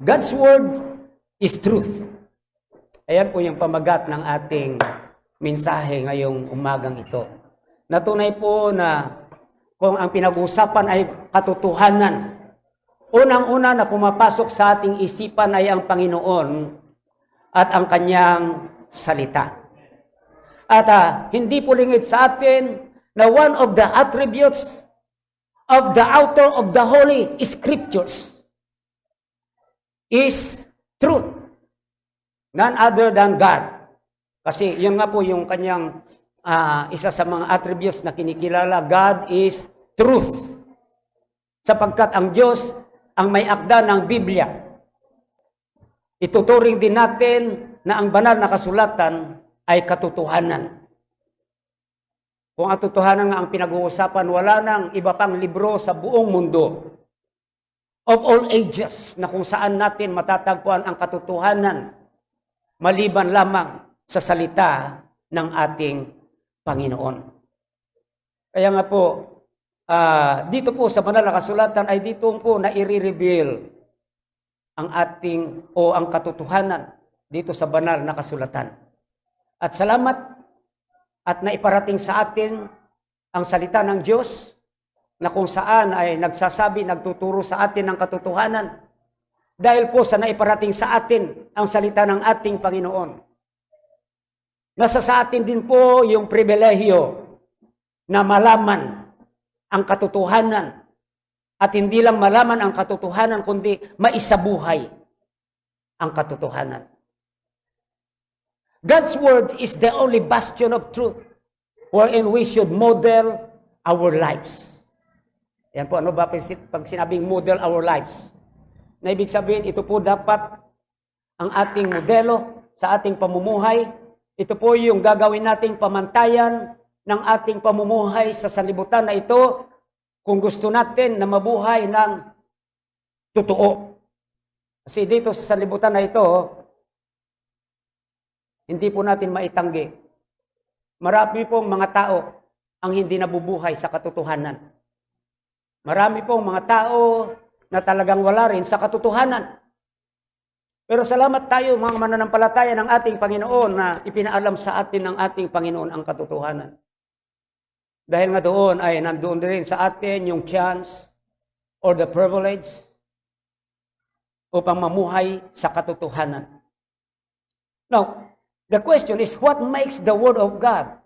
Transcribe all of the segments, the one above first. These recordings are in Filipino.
God's Word is truth. Ayan po yung pamagat ng ating mensahe ngayong umagang ito. Natunay po na kung ang pinag-uusapan ay katotohanan, unang-una na pumapasok sa ating isipan ay ang Panginoon at ang Kanyang salita. At hindi po lingid sa atin na one of the attributes of the author of the Holy Scriptures is truth. None other than God. Kasi yun nga po yung kanyang isa sa mga attributes na kinikilala. God is truth. Sapagkat ang Diyos ang may akda ng Biblia. Ituturing din natin na ang banal na kasulatan ay katotohanan. Kung ang katotohanan nga ang pinag-uusapan, wala nang iba pang libro sa buong mundo of all ages na kung saan natin matatagpuan ang katotohanan maliban lamang sa salita ng ating Panginoon. Kaya nga po, dito po sa banal na kasulatan ay dito po na i-reveal ang ating o ang katotohanan dito sa banal na kasulatan. At salamat at naiparating sa atin ang salita ng Diyos na kung saan ay nagsasabi, nagtuturo sa atin ng katotohanan dahil po sa naiparating sa atin ang salita ng ating Panginoon. Nasa sa atin din po yung pribilehyo na malaman ang katotohanan at hindi lang malaman ang katotohanan kundi maisabuhay ang katotohanan. God's Word is the only bastion of truth wherein we should model our lives. Yan po, ano ba pag sinabing model our lives? Na ibig sabihin, ito po dapat ang ating modelo sa ating pamumuhay. Ito po yung gagawin nating pamantayan ng ating pamumuhay sa sanlibutan na ito kung gusto natin na mabuhay ng totoo. Kasi dito sa sanlibutan na ito, hindi po natin maitanggi. Marami pong mga tao ang hindi nabubuhay sa katotohanan. Marami pong mga tao na talagang wala rin sa katotohanan. Pero salamat tayo mga mananampalataya ng ating Panginoon na ipinaalam sa atin ng ating Panginoon ang katotohanan. Dahil nga doon ay nandoon rin sa atin yung chance or the privilege upang mamuhay sa katotohanan. Now, the question is, what makes the Word of God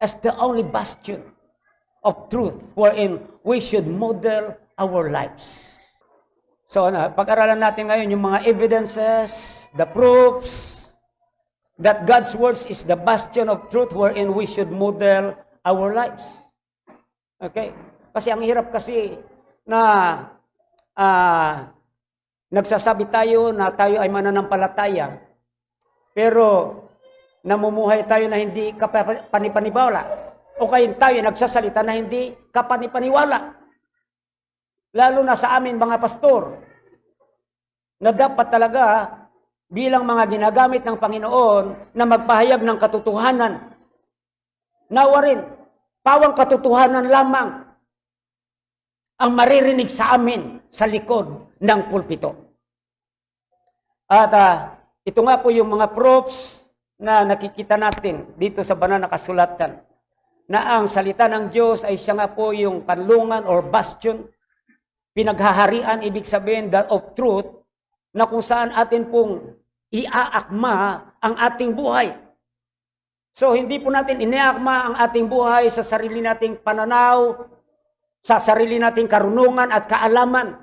as the only bastion of truth wherein we should model our lives? So, pag-aralan natin ngayon yung mga evidences, the proofs that God's words is the bastion of truth wherein we should model our lives. Okay? Kasi ang hirap kasi na nagsasabi tayo na tayo ay mananampalataya, pero namumuhay tayo na hindi kapanipaniwala. O kaya tayo nagsasalita na hindi kapanipaniwala. Lalo na sa amin mga pastor, na dapat talaga bilang mga ginagamit ng Panginoon na magpahayag ng katotohanan. Nawa rin, pawang katotohanan lamang ang maririnig sa amin sa likod ng pulpito. At ito nga po yung mga proofs na nakikita natin dito sa banal na kasulatan na ang salita ng Diyos ay siya nga po yung kanlungan or bastion, pinaghaharian, ibig sabihin that of truth, na kung saan atin pong iaakma ang ating buhay. So hindi po natin iniakma ang ating buhay sa sarili nating pananaw, sa sarili nating karunungan at kaalaman.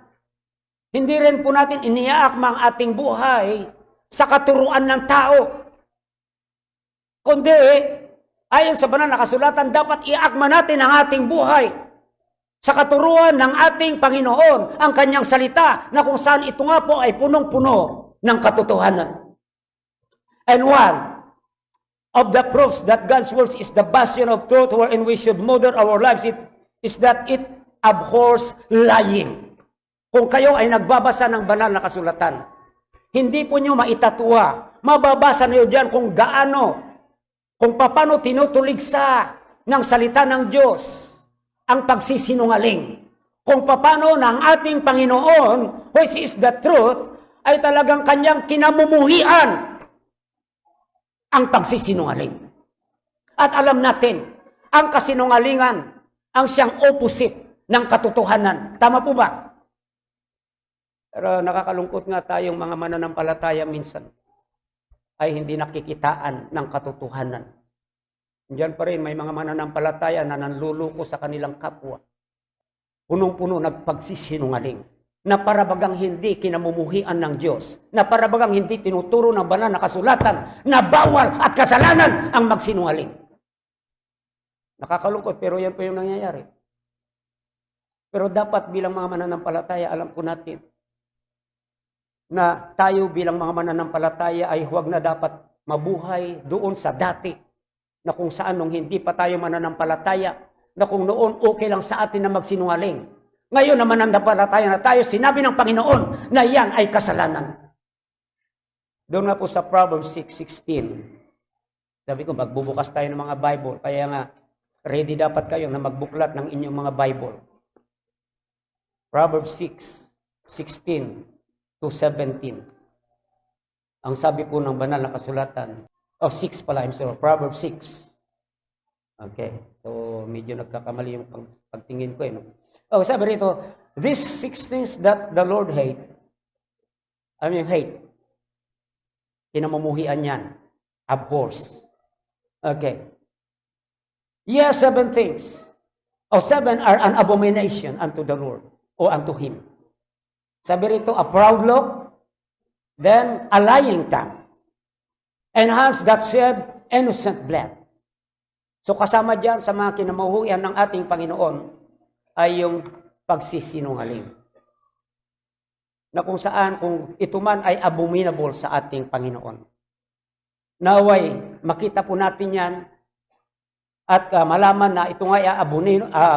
Hindi rin po natin iniakma ang ating buhay sa katuruan ng tao. Kundi, ayon sa banal na kasulatan, dapat iakma natin ang ating buhay sa katuruan ng ating Panginoon, ang kanyang salita, na kung saan ito nga po ay punong-puno ng katotohanan. And one of the proofs that God's word is the bastion of truth wherein we should model our lives is that it abhors lying. Kung kayo ay nagbabasa ng banal na kasulatan, hindi po nyo maitatwa. Mababasa niyo diyan kung paano tinutuligsa ng salita ng Diyos ang pagsisinungaling. Kung paano ng ating Panginoon, which is the truth, ay talagang kanyang kinamumuhian ang pagsisinungaling. At alam natin, ang kasinungalingan ang siyang opposite ng katotohanan. Tama po ba? Pero nakakalungkot nga tayong mga mananampalataya minsan ay hindi nakikitaan ng katotohanan. Diyan pa rin may mga mananampalataya na nanluluko sa kanilang kapwa. Punong-puno nagpagsisinungaling. Na parabagang hindi kinamumuhian ng Diyos. Na parabagang hindi tinuturo ng banal na kasulatan na bawal at kasalanan ang magsinungaling. Nakakalungkot pero yan po yung nangyayari. Pero dapat bilang mga mananampalataya, alam po natin na tayo bilang mga mananampalataya ay huwag na dapat mabuhay doon sa dati na kung saan nung hindi pa tayo mananampalataya, na kung noon okay lang sa atin na magsinungaling. Ngayon naman mananampalataya na tayo, sinabi ng Panginoon na yan ay kasalanan. Doon nga po sa Proverbs 6:16. Sabi ko, magbubukas tayo ng mga Bible, kaya nga ready dapat kayo na magbuklat ng inyong mga Bible. Proverbs 6:16 to 17. Ang sabi po ng banal na kasulatan, 6 pala, I'm sorry, Proverbs 6. Okay, so medyo nagkakamali yung pagtingin ko. Sabi rito, these 6 things that the Lord hate, kinamumuhian yan, abhors. Okay. Yes, 7 things. 7 are an abomination unto the Lord, o unto Him. Sabi rito, a proud look, then a lying tongue, and hands that shed innocent blood. So kasama dyan sa mga kinamahuyan ng ating Panginoon ay yung pagsisinungaling. Na kung saan, kung ito man ay abominable sa ating Panginoon. Naway, makita po natin yan at malaman na ito nga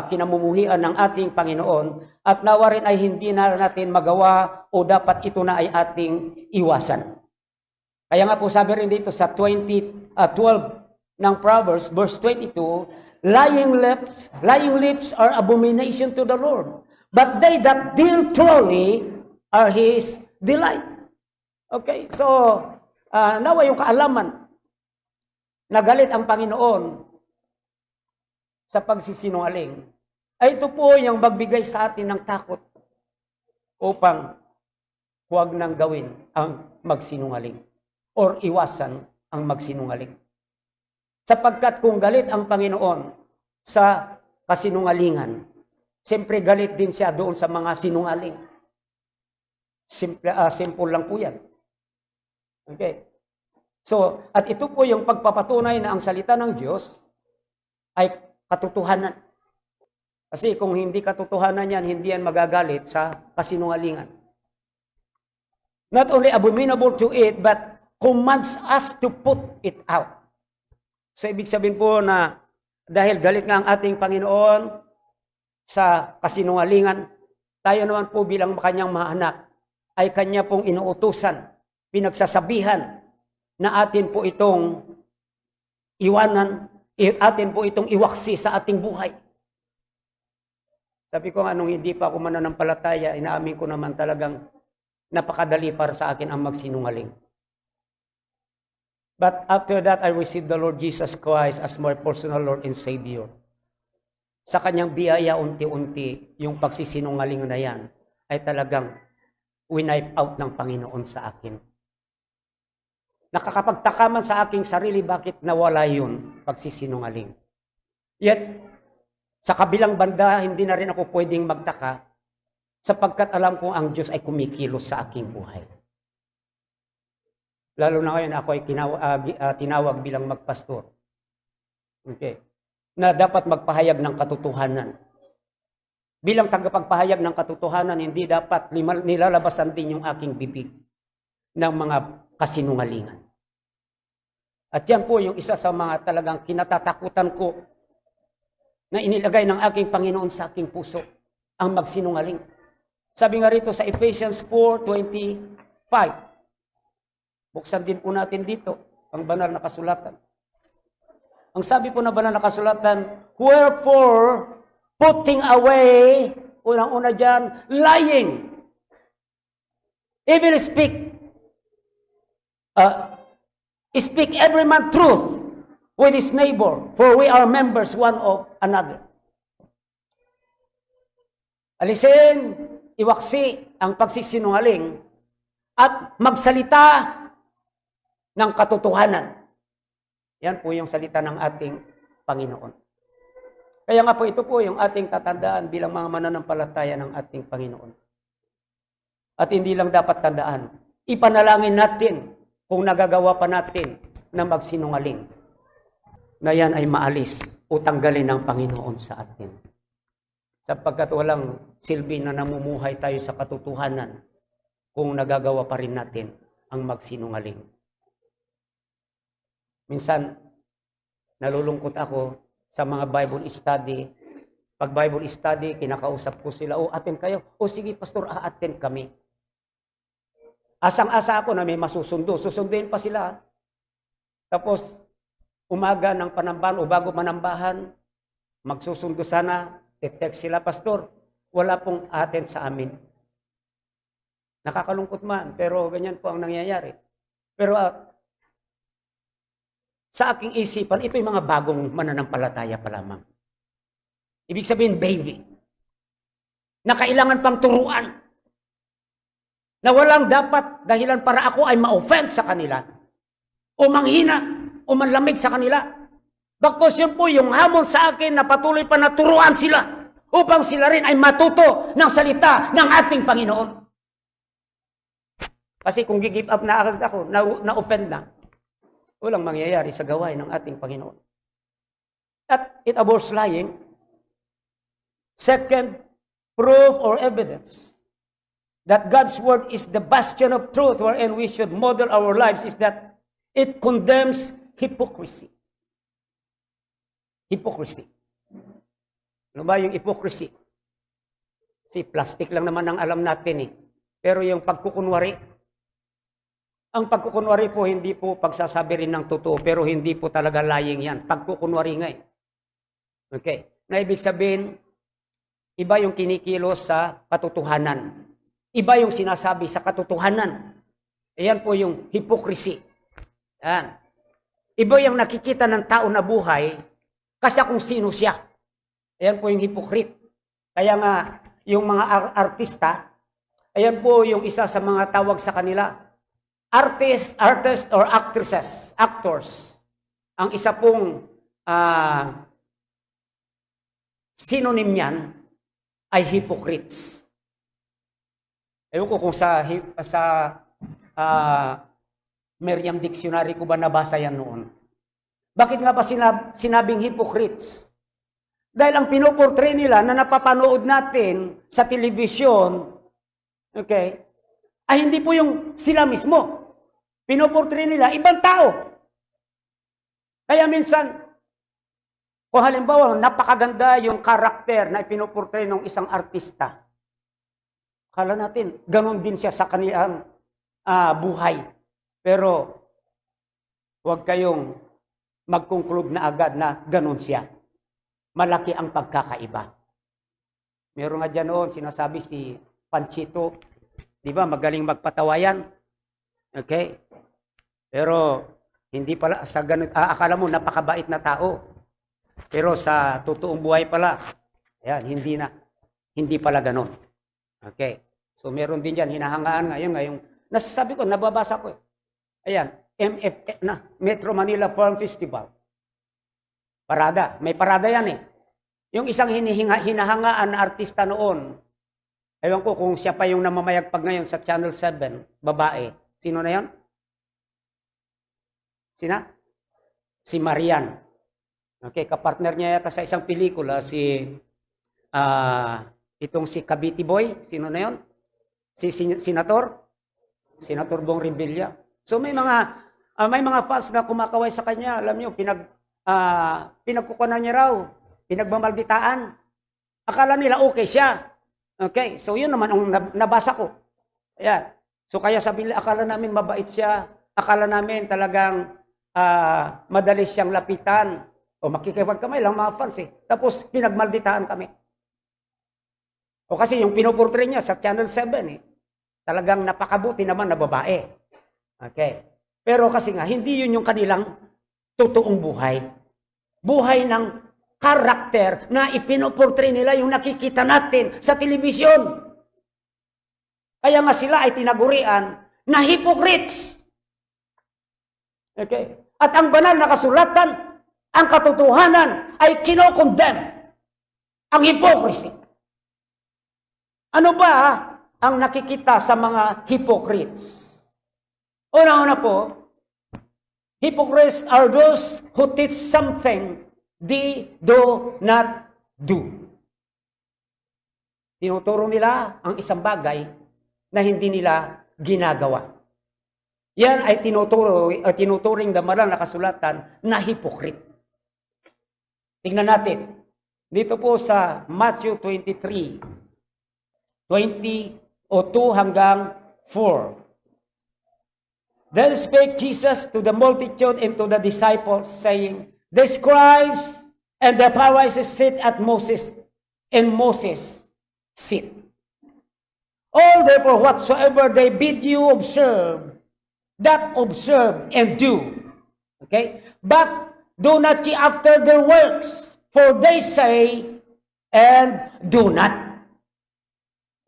kinamumuhian ng ating Panginoon at nawa rin ay hindi na natin magawa o dapat ito na ay ating iwasan. Kaya nga po sabi rin dito sa 12 ng Proverbs, verse 22, lying lips are abomination to the Lord, but they that deal truly are His delight. Okay, so nawa yung kaalaman na galit ang Panginoon sa pagsisinungaling, ay ito po yung magbigay sa atin ng takot upang huwag nang gawin ang magsinungaling or iwasan ang magsinungaling. Sapagkat kung galit ang Panginoon sa kasinungalingan, siyempre galit din siya doon sa mga sinungaling. Simple lang po yan. Okay. So, at ito po yung pagpapatunay na ang salita ng Diyos ay katotohanan. Kasi kung hindi katotohanan yan, hindi yan magagalit sa kasinungalingan. Not only abominable to it, but commands us to put it out. So, ibig sabihin po na dahil galit nga ang ating Panginoon sa kasinungalingan, tayo naman po bilang kanyang mga anak, ay kanya pong inuutusan, pinagsasabihan na atin po itong iwanan, atin po itong iwaksi sa ating buhay. Sabi ko nga, nung hindi pa ako mananampalataya, inaamin ko naman talagang napakadali para sa akin ang magsinungaling. But after that, I received the Lord Jesus Christ as my personal Lord and Savior. Sa kanyang biyaya, unti-unti, yung pagsisinungaling na yan ay talagang winipe out ng Panginoon sa akin. Nakakapagtaka man sa aking sarili bakit nawala yun, pagsisinungaling. Yet, sa kabilang banda, hindi na rin ako pwedeng magtaka sapagkat alam kong ang Diyos ay kumikilos sa aking buhay. Lalo na ngayon ako ay tinawag bilang magpastor. Okay. Na dapat magpahayag ng katotohanan. Bilang tagapagpahayag ng katotohanan, hindi dapat nilalabasan din yung aking bibig ng mga kasinungalingan. At yan po yung isa sa mga talagang kinatatakutan ko na inilagay ng aking Panginoon sa aking puso, ang magsinungaling. Sabi nga rito sa Ephesians 4:25, buksan din po natin dito ang banal na kasulatan. Ang sabi po na banal na kasulatan, wherefore, putting away, unang-una dyan, lying. Even speak every man truth with his neighbor, for we are members one of another. Alisin, iwaksi ang pagsisinungaling at magsalita ng katotohanan. Yan po yung salita ng ating Panginoon. Kaya nga po ito po yung ating tatandaan bilang mga mananampalataya ng ating Panginoon. At hindi lang dapat tandaan, ipanalangin natin kung nagagawa pa natin na magsinungaling, na yan ay maalis o tanggalin ng Panginoon sa atin. Sapagkat walang silbi na namumuhay tayo sa katotohanan kung nagagawa pa rin natin ang magsinungaling. Minsan, nalulungkot ako sa mga Bible study. Pag Bible study, kinakausap ko sila, attend kayo. Sige, pastor, attend kami. Asang-asa ako na may masusundo. Susunduin pa sila. Tapos, umaga ng panambahan o bago manambahan, magsusundo sana, text sila, pastor, wala pong attend sa amin. Nakakalungkot man, pero ganyan po ang nangyayari. Pero sa aking isipan, ito yung mga bagong mananampalataya pa lamang. Ibig sabihin, baby. Na kailangan pang turuan. Na walang dapat dahilan para ako ay ma-offend sa kanila. O manghina, o manlamig sa kanila. Bakos yun po yung hamon sa akin na patuloy pa na turuan sila. Upang sila rin ay matuto ng salita ng ating Panginoon. Kasi kung gi-give up na agad ako, na-offend na, walang mangyayari sa gawain ng ating Panginoon. At it abhors lying. Second, proof or evidence that God's word is the bastion of truth wherein we should model our lives is that it condemns hypocrisy. Hypocrisy. Ano ba yung hypocrisy? Si plastic lang naman ang alam natin eh. Pero yung pagkukunwari, ang pagkukunwari po, hindi po pagsasabi rin ng totoo, pero hindi po talaga lying yan. Pagkukunwari nga eh. Okay. Na ibig sabihin, iba yung kinikilos sa katotohanan. Iba yung sinasabi sa katotohanan. Ayan po yung hypocrisy. Yan. Iba yung nakikita ng tao na buhay kasi kung sino siya. Ayan po yung hypocrite. Kaya nga, yung mga artista, ayan po yung isa sa mga tawag sa kanila. Artist or actors. Ang isa pong synonym niyan ay hypocrites. Ewan ko kung sa Merriam Dictionary ko ba nabasa yan noon. Bakit nga ba sinabing hypocrites? Dahil ang pinoportray nila na napapanood natin sa telebisyon, okay, ay hindi po yung sila mismo. Pinoportray nila ibang tao. Kaya minsan, kung halimbawa, napakaganda yung karakter na pinoportray ng isang artista. Akala natin, ganun din siya sa kanilang buhay. Pero, huwag kayong mag-conclude na agad na ganun siya. Malaki ang pagkakaiba. Meron nga dyan noon, sinasabi si Panchito, di ba, magaling magpatawa yan. Okay? Pero, hindi pala, sa ganun, akala mo, napakabait na tao. Pero sa totoong buhay pala, ayan, hindi pala ganun. Okay? So, meron din dyan, hinahangaan ngayong, nasasabi ko, nababasa ko. Ayan, Metro Manila Farm Festival. Parada, may parada yan eh. Yung isang hinahangaan na artista noon, ewan ko kung siya pa yung namamayagpag ngayon sa Channel 7, babae. Sino na yan? Sina? Si Marian. Okay, kapartner niya yata sa isang pelikula, itong si Cavite Boy. Sino na yon? Si Senator Bong Revilla. So may mga May mga fans na kumakaway sa kanya. Alam niyo, pinagkukunan niya raw. Pinagmamalditaan. Akala nila okay siya. Okay, so yun naman ang nabasa ko. Ayan. So kaya sabi nila, akala namin mabait siya. Akala namin talagang madali siyang lapitan. O makikipagkamay lang mga fans eh. Tapos pinagmalditaan kami. O kasi yung pinuportray niya sa Channel 7 eh. Talagang napakabuti naman na babae. Okay. Pero kasi nga, hindi yun yung kanilang totoong buhay. Buhay ng karakter na ipinoportray nila yung nakikita natin sa telebisyon. Kaya nga sila ay tinagurian na hypocrites. Okay. At ang banal na kasulatan, ang katotohanan ay kinokondem ang hypocrisy. Ano ba ang nakikita sa mga hypocrites? Una-una po, hypocrites are those who teach something they do not do. Tinuturo nila ang isang bagay na hindi nila ginagawa. Yan ay tinuturing ng banal na kasulatan na hypocrite. Tingnan natin. Dito po sa Matthew 23, 20 o 2 hanggang 4. Then spake Jesus to the multitude and to the disciples, saying, the scribes and the Pharisees sit at Moses, and Moses sit. All therefore whatsoever they bid you observe, that observe and do. Okay? But do not ye after their works, for they say and do not.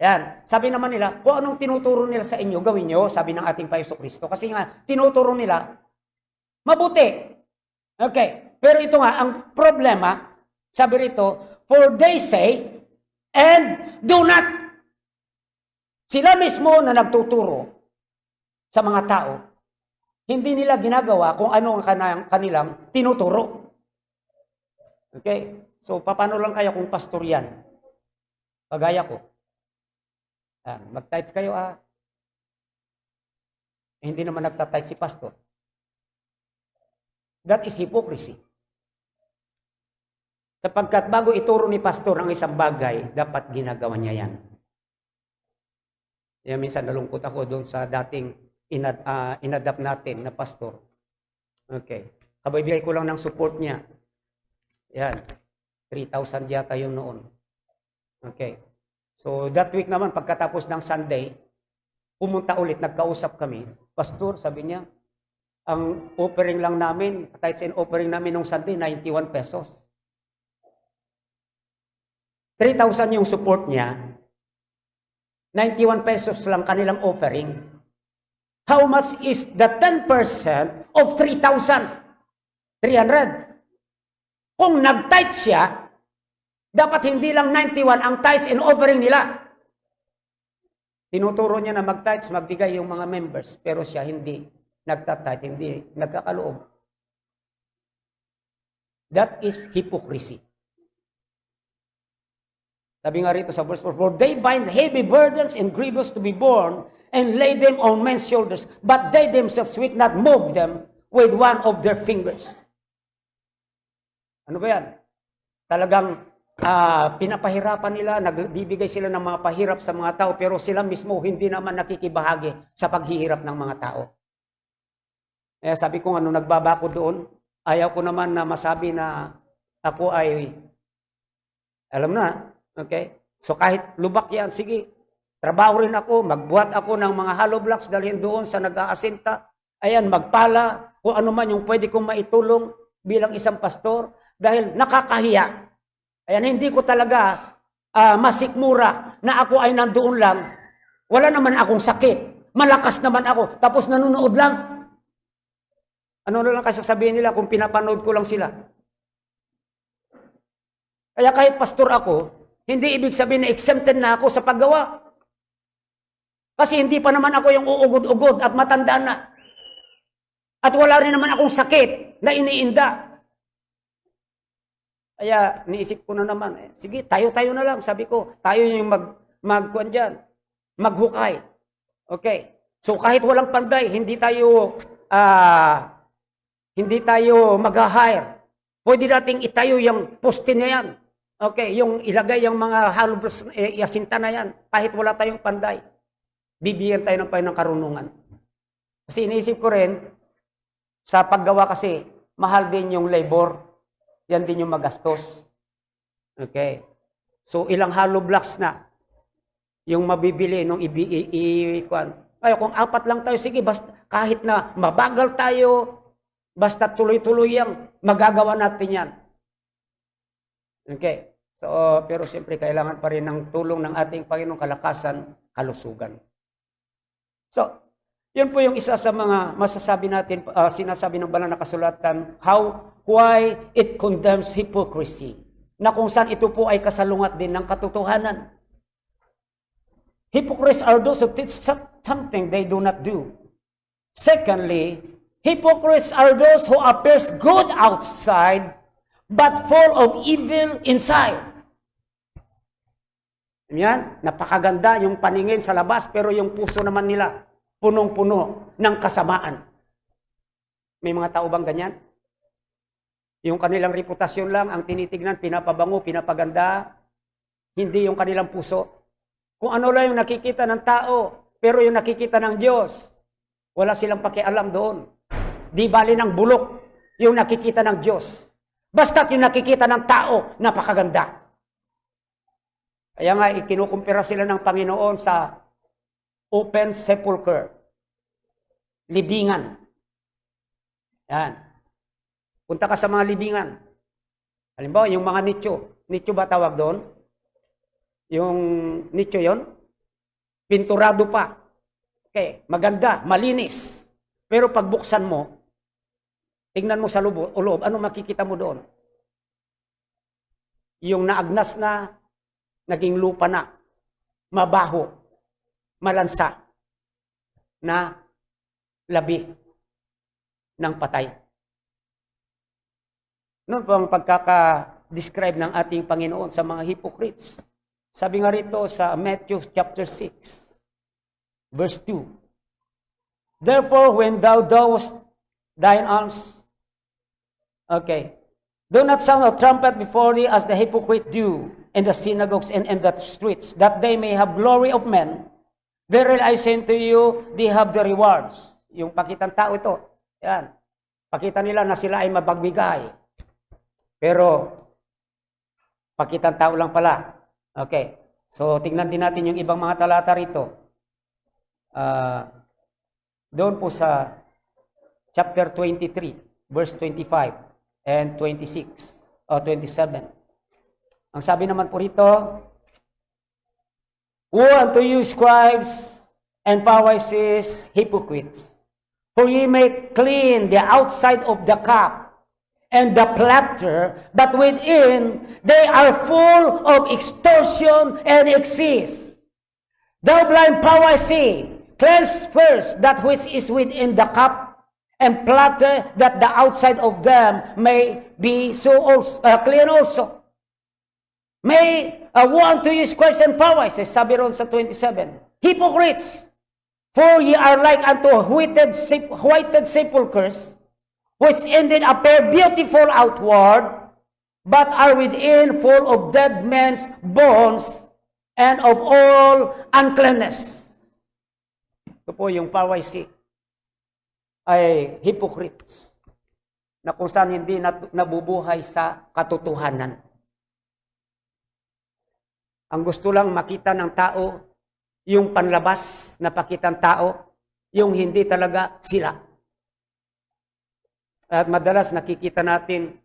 Yan. Sabi naman nila, kung anong tinuturo nila sa inyo, gawin nyo, sabi ng ating Panginoon Kristo. Kasi nga, tinuturo nila, mabuti. Okay. Pero ito nga, ang problema, sabi rito, for they say and do not. Sila mismo na nagtuturo sa mga tao, hindi nila ginagawa kung ano ang kanilang tinuturo. Okay? So, paano lang kaya kung pastor yan? Pagaya ko. Mag-tight kayo hindi naman nagta-tight si pastor. That is hypocrisy. Sapagkat bago ituro ni pastor ang isang bagay, dapat ginagawa niya yan. Kaya minsan nalungkot ako doon sa dating inadapt natin na pastor. Okay. Kabibigay ko lang ng support niya. Yan. 3,000 yata yun noon. Okay. So that week naman, pagkatapos ng Sunday, pumunta ulit, nagkausap kami. Pastor, sabi niya, ang offering lang namin, tithes and offering namin nung Sunday, 91 pesos. 3,000 yung support niya, 91 pesos lang kanilang offering. How much is the 10% of 3,000? 300. Kung nag-tithe siya, dapat hindi lang 91 ang tithes and offering nila. Tinuturo niya na mag-tithes, magbigay yung mga members, pero siya hindi nagtatithe, hindi nagkakaloob. That is hypocrisy. Sabi nga rito sa verse 4, for they bind heavy burdens and grievous to be borne, and lay them on men's shoulders, but they themselves will not move them with one of their fingers. Ano ba yan? Talagang pinapahirapan nila, nagbibigay sila ng mga pahirap sa mga tao, pero sila mismo hindi naman nakikibahagi sa paghihirap ng mga tao. Eh, sabi ko nagbabako doon, ayaw ko naman na masabi na ako ay, alam na, okay? So kahit lubak yan, sige, trabaho rin ako, magbuhat ako ng mga hollow blocks, dalhin doon sa nag-aasinta, ayan, magpala, kung ano man yung pwede kong maitulong bilang isang pastor, dahil nakakahiya. Ayan, hindi ko talaga masikmura na ako ay nandoon lang. Wala naman akong sakit. Malakas naman ako. Tapos nanonood lang. Ano na lang kasasabihin nila kung pinapanood ko lang sila. Kaya kahit pastor ako, hindi ibig sabihin na exempted na ako sa paggawa. Kasi hindi pa naman ako yung uugod-ugod at matanda na. At wala rin naman akong sakit na iniinda. Kaya niisip ko na naman, sige, tayo-tayo na lang. Sabi ko, tayo yung magkuhan dyan, maghukay. Okay. So kahit walang panday, hindi tayo hindi tayo mag-hire. Pwede nating itayo yung poste na yan. Okay, yung ilagay yung mga halobs, yasinta na yan. Kahit wala tayong panday. Bibigyan tayo ng Panginoon ng karunungan. Kasi iniisip ko rin, sa paggawa kasi, mahal din yung labor. Yan din yung magastos. Okay. So, ilang hollow blocks na yung mabibili nung i-kuan. Ay, kung 4 lang tayo, sige, basta, kahit na mabagal tayo, basta tuloy-tuloy yang magagawa natin yan. Okay. So, pero siyempre, kailangan pa rin ng tulong ng ating Panginoong kalakasan, kalusugan. So, yun po yung isa sa mga masasabi natin, sinasabi ng banal na kasulatan, why it condemns hypocrisy. Na kung saan ito po ay kasalungat din ng katotohanan. Hypocrites are those who teach something they do not do. Secondly, hypocrites are those who appears good outside, but full of evil inside. Yan, napakaganda yung paningin sa labas, pero yung puso naman nila, punong-puno ng kasamaan. May mga tao bang ganyan? Yung kanilang reputasyon lang ang tinitignan, pinapabango, pinapaganda, hindi yung kanilang puso. Kung ano lang yung nakikita ng tao, pero yung nakikita ng Diyos, wala silang pakialam doon. Di bali ng bulok yung nakikita ng Diyos. Basta't yung nakikita ng tao, napakaganda. Kaya nga, ikinukumpira sila ng Panginoon sa open sepulcher. Libingan. Yan. Punta ka sa mga libingan. Halimbawa, yung mga nicho. Nicho ba tawag doon? Yung nicho yon, pinturado pa. Okay, maganda, malinis. Pero pagbuksan mo, tingnan mo sa loob, ano makikita mo doon? Yung naagnas na, naging lupa na, mabaho, malansa, na labi ng patay. Noon po ang pagkaka-describe ng ating Panginoon sa mga hypocrites. Sabi nga rito sa Matthew chapter 6, verse 2. Therefore, when thou doest thine alms, okay, do not sound a trumpet before thee as the hypocrites do in the synagogues and in the streets, that they may have glory of men. Verily I say unto you, they have the rewards. Yung pakitang tao ito. Yan. Pakita nila na sila ay mabagbigay. Pero, pakitang tao lang pala. Okay. So, tingnan din natin yung ibang mga talata rito. Doon po sa chapter 23, verse 25 and 26 o 27. Ang sabi naman po rito, woe unto you, scribes and Pharisees, hypocrites, for ye make clean the outside of the cup and the platter, but within they are full of extortion and excess. Thou blind Pharisee, cleanse first that which is within the cup and platter, that the outside of them may be so also, clean also. May woe unto you, scribes and Pharisees, sabi ron sa 27, hypocrites, for ye are like unto whited sepulchres, which indeed appear beautiful outward, but are within full of dead men's bones and of all uncleanness. Ito po yung Pharisee ay hypocrites na kung saan hindi nabubuhay sa katotohanan. Ang gusto lang makita ng tao, yung panlabas na pakitang tao, yung hindi talaga sila. At madalas nakikita natin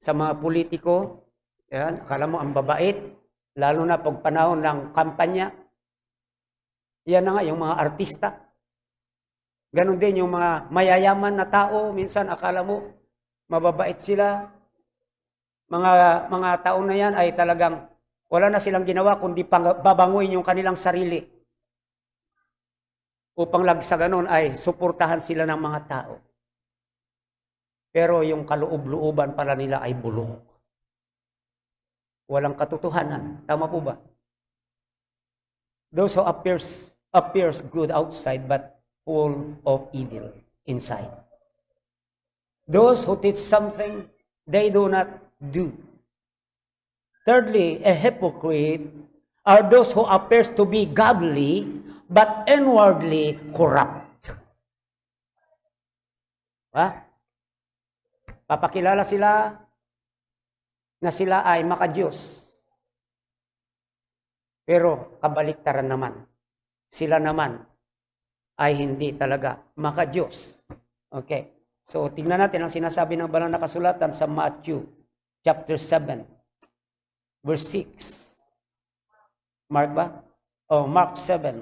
sa mga politiko, yan, akala mo ang babait, lalo na pag panahon ng kampanya. Yan na nga, yung mga artista. Ganon din yung mga mayayaman na tao, minsan akala mo mababait sila. Mga tao na yan ay talagang wala na silang ginawa kundi babanguin yung kanilang sarili. Upang sa ganon ay suportahan sila ng mga tao. Pero yung kaloob-looban pala nila ay bulok. Walang katotohanan. Tama po ba? Those who appears good outside but full of evil. inside. Those who teach something they do not do. Thirdly, a hypocrite are those who appears to be godly but inwardly corrupt. Papakilala sila na sila ay makadiyos. Pero kabaliktaran naman. Sila naman ay hindi talaga makadiyos. Okay. So, tingnan natin ang sinasabi ng banal na kasulatan sa Matthew chapter 7, verse 6. Mark ba? Mark 7,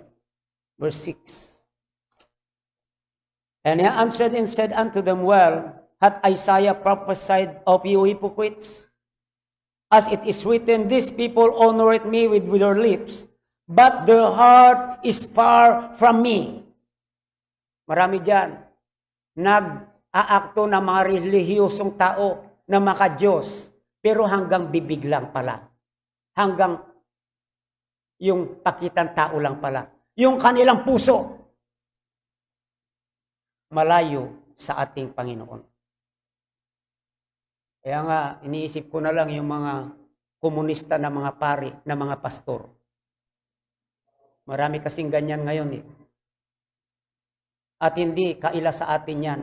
verse 6. And he answered and said unto them, Well, hath Isaiah prophesied of you hypocrites? As it is written, These people honoreth me with their lips, but their heart is far from me. Marami dyan, nag-aakto na mga relihiyosong tao na makadiyos, pero hanggang bibig lang pala. Hanggang yung pakitang tao lang pala. Yung kanilang puso, malayo sa ating Panginoon. Kaya nga, iniisip ko na lang yung mga komunista na mga pari, na mga pastor. Marami kasing ganyan ngayon eh. At hindi kaila sa atin yan.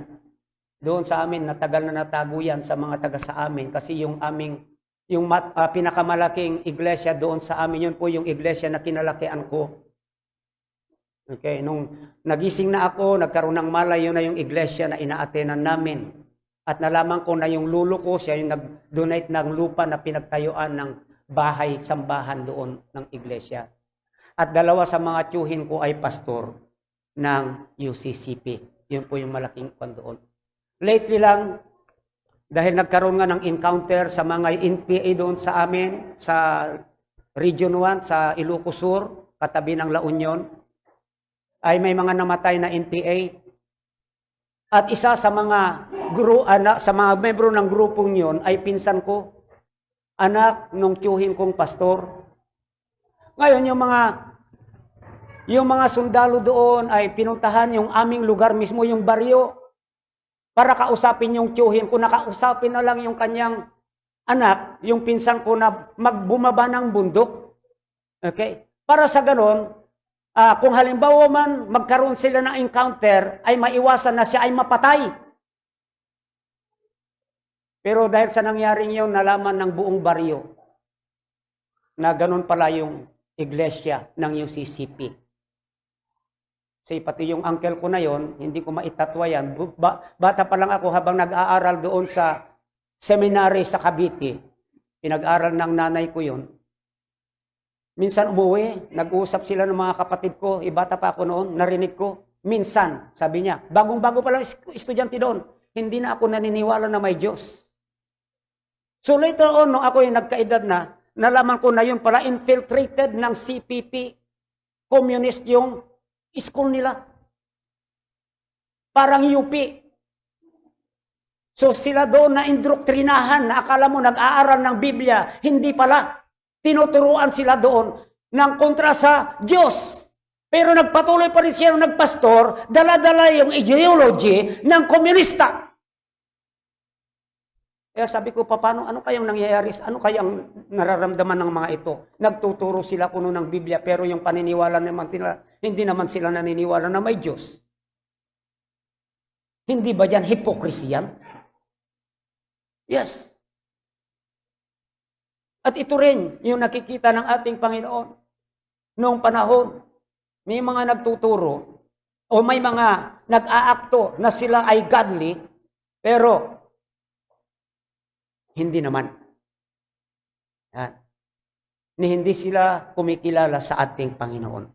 Doon sa amin, natagal na natago yan sa mga taga sa amin. Kasi yung pinakamalaking iglesia doon sa amin, yun po yung iglesia na kinalakian ko. Okay, nung nagising na ako, nagkaroon ng malay, yun na yung iglesia na inaatenan namin. At nalaman ko na yung lulo ko, siya yung nag-donate ng lupa na pinagtayuan ng bahay, sambahan doon ng iglesia. At dalawa sa mga tiyuhin ko ay pastor ng UCCP. Yun po yung malaking kwan doon. Lately lang, dahil nagkaroon nga ng encounter sa mga NPA doon sa amin, sa Region 1, sa Ilocos Sur, katabi ng La Union, ay may mga namatay na NPA. At isa sa mga sa mga membro ng grupong yon ay pinsan ko, anak ng tiyuhin kong pastor. Ngayon, yung mga sundalo doon ay pinuntahan yung aming lugar mismo, yung baryo, para kausapin yung tiyuhin ko. Nakausapin na lang yung kanyang anak, yung pinsan ko na magbumaba ng bundok. Okay? Para sa ganon, kung halimbawa man magkaroon sila ng encounter, ay maiwasan na siya ay mapatay. Pero dahil sa nangyaring yun, nalaman ng buong baryo na ganun pala yung iglesia ng UCCP. Kasi pati yung uncle ko na yon, hindi ko maitatwa yan. Bata pa lang ako habang nag-aaral doon sa seminary sa Cavite. Pinag-aral ng nanay ko yon. Minsan umuwi, nag-uusap sila ng mga kapatid ko, bata pa ako noon, narinig ko. Minsan, sabi niya, bagong-bago pa lang estudyante doon, hindi na ako naniniwala na may Diyos. So later on, nung ako yung nagkaedad na, nalaman ko na yun pala, infiltrated ng CPP, communist yung school nila. Parang UP. So sila doon na indoktrinahan, na akala mo nag-aaral ng Biblia, hindi pala. Tinuturuan sila doon ng kontra sa Diyos. Pero nagpatuloy pa rin siya ng nagpastor, dala-dala yung ideology ng komunista. Kaya sabi ko, paano, ano kayang nangyayari, ano kayang nararamdaman ng mga ito? Nagtuturo sila kuno ng Biblia, pero yung paniniwala naman sila, hindi naman sila naniniwala na may Diyos. Hindi ba yan hypocrisy yan? Yes. At ito rin yung nakikita ng ating Panginoon. Noong panahon, may mga nagtuturo o may mga nag-aakto na sila ay godly, pero hindi naman. Yan. Hindi sila kumikilala sa ating Panginoon.